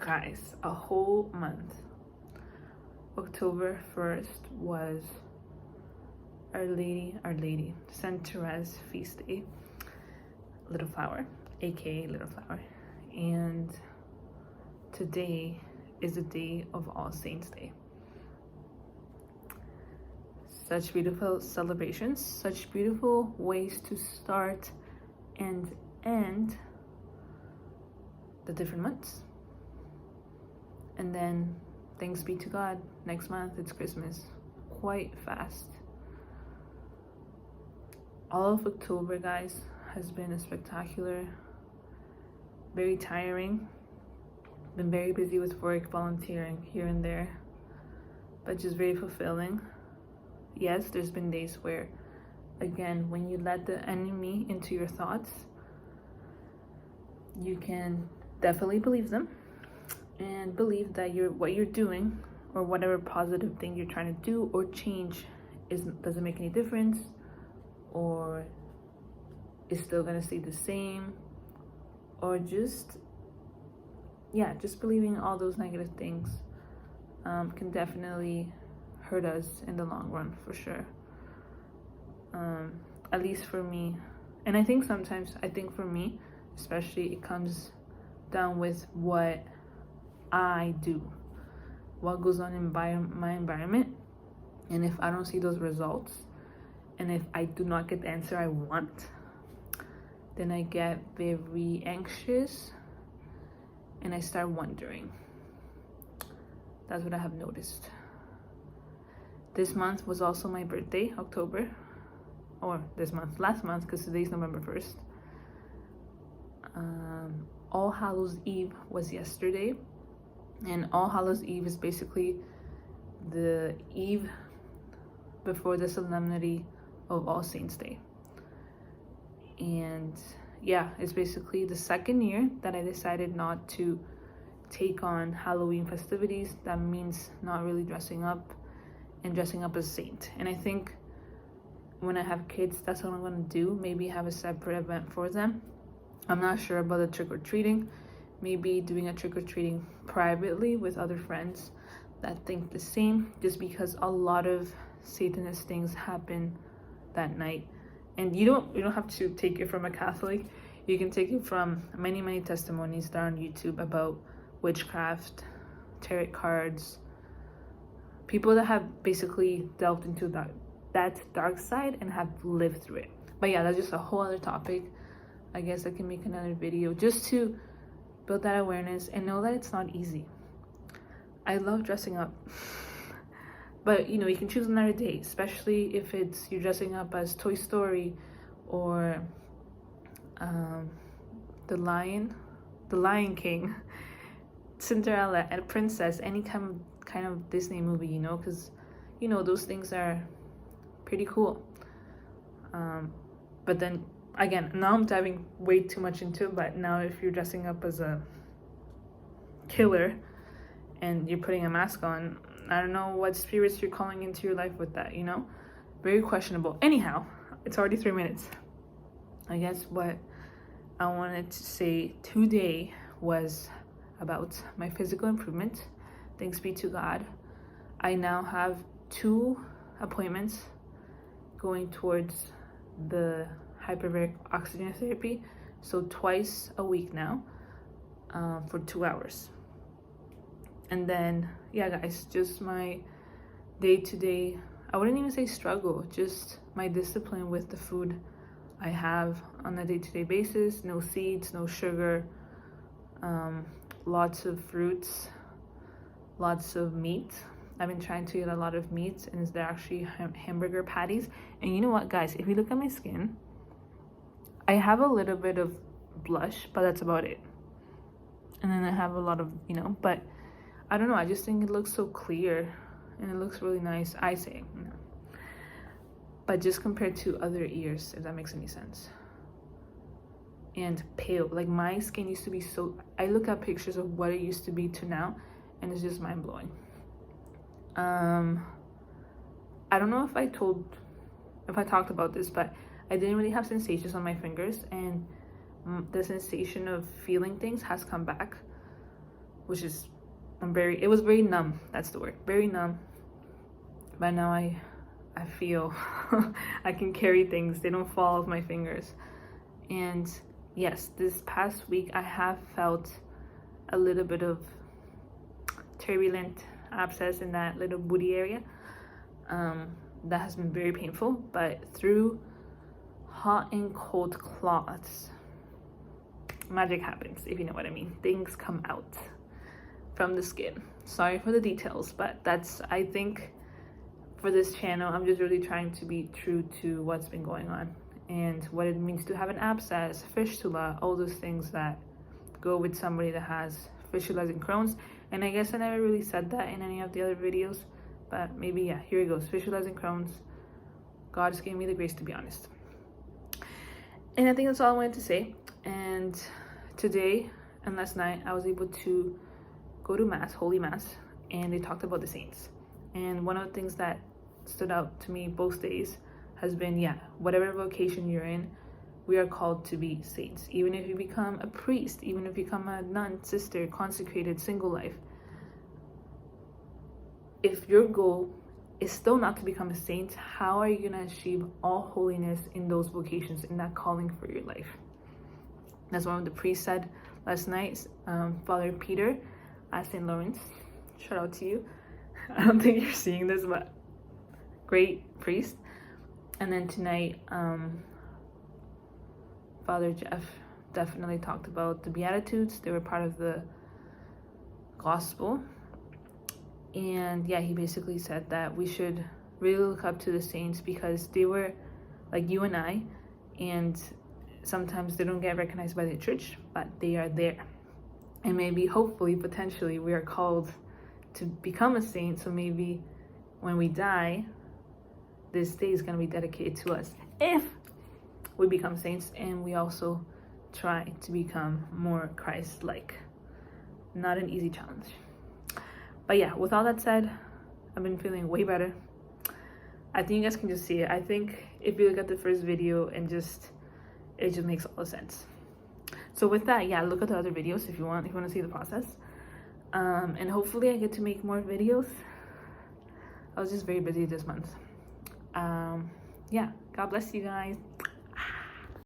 Guys, a whole month. October 1st was Our Lady, Saint Therese feast day, Little Flower, aka Little Flower. And today is the day of All Saints Day. Such beautiful celebrations, such beautiful ways to start and end the different months. And then, thanks be to God, next month it's Christmas. Quite fast. All of October, guys, has been a spectacular, very tiring. Been very busy with work, volunteering here and there, but just very fulfilling. Yes, there's been days where, again, when you let the enemy into your thoughts, you can definitely believe them and believe that what you're doing or whatever positive thing you're trying to do or change doesn't make any difference, or is still gonna stay the same, or just believing all those negative things can definitely hurt us in the long run, for sure. At least for me. And I think for me especially, it comes down with what I do, what goes on in my environment. And if I don't see those results, and if I do not get the answer I want, then I get very anxious and I start wondering. That's what I have noticed. This month was also my birthday, October, or last month, because today's November 1st. All Hallows Eve was yesterday, and All Hallows Eve is basically the eve before the solemnity of All Saints Day. And yeah, it's basically the second year that I decided not to take on Halloween festivities. That means not really dressing up and dressing up as a saint. And I think when I have kids, that's what I'm gonna do. Maybe have a separate event for them. I'm not sure about the trick-or-treating. Maybe doing a trick-or-treating privately with other friends that think the same, just because a lot of Satanist things happen that night. And you don't have to take it from a Catholic. You can take it from many testimonies that are on YouTube about witchcraft, tarot cards, people that have basically delved into that dark side and have lived through it. But yeah, that's just a whole other topic. I guess I can make another video just to build that awareness and know that it's not easy. I love dressing up. But you can choose another day, especially if you're dressing up as Toy Story or the Lion King, Cinderella, and Princess, any kind of Disney movie, because those things are pretty cool. But then again, now I'm diving way too much into it, but now if you're dressing up as a killer and you're putting a mask on, I don't know what spirits you're calling into your life with that, very questionable. Anyhow, it's already 3 minutes. I guess what I wanted to say today was about my physical improvement. Thanks be to God, I now have 2 appointments going towards the hyperbaric oxygen therapy, so twice a week now, for 2 hours. And then yeah, guys, just my day-to-day, I wouldn't even say struggle, just my discipline with the food I have on a day-to-day basis. No seeds, no sugar, lots of fruits, lots of meat. I've been trying to eat a lot of meat, and they're actually hamburger patties. And you know what, guys, if you look at my skin, I have a little bit of blush, but that's about it. And then I have a lot of, but I don't know, I just think it looks so clear and it looks really nice, I say. But just compared to other years, if that makes any sense. And pale, like my skin used to be so, I look at pictures of what it used to be to now, and it's just mind-blowing. I don't know if I talked about this, but I didn't really have sensations on my fingers, and the sensation of feeling things has come back. which is it was very numb. That's the word, very numb. But now I feel I can carry things. They don't fall off my fingers. And yes, this past week I have felt a little bit of turbulent abscess in that little booty area. That has been very painful, but through hot and cold cloths, magic happens, if you know what I mean. Things come out from the skin. Sorry for the details, but that's, I think, for this channel, I'm just really trying to be true to what's been going on and what it means to have an abscess, fistula, all those things that go with somebody that has Fistualizing Chrons. And I guess I never really said that in any of the other videos, but maybe, yeah, here it goes. Fistualizing Chrons. God just gave me the grace, to be honest. And I think that's all I wanted to say. And today and last night, I was able to go to Mass, Holy Mass, and they talked about the saints. And one of the things that stood out to me both days has been, yeah, whatever vocation you're in, we are called to be saints. Even if you become a priest, even if you become a nun, sister, consecrated, single life, if your goal is still not to become a saint, how are you going to achieve all holiness in those vocations, in that calling for your life? That's what the priest said last night. Father Peter at St. Lawrence, shout out to you. I don't think you're seeing this, but great priest. And then tonight, Father Jeff definitely talked about the Beatitudes. They were part of the gospel. And yeah, he basically said that we should really look up to the saints because they were like you and I, and sometimes they don't get recognized by the church, but they are there. And maybe, hopefully, potentially, we are called to become a saint. So maybe when we die, this day is going to be dedicated to us if we become saints and we also try to become more Christ-like. Not an easy challenge. But yeah, with all that said, I've been feeling way better. I think you guys can just see it. I think if you look at the first video and it just makes all the sense. So with that, yeah, look at the other videos if you want to see the process. And hopefully I get to make more videos. I was just very busy this month. Yeah, God bless you guys.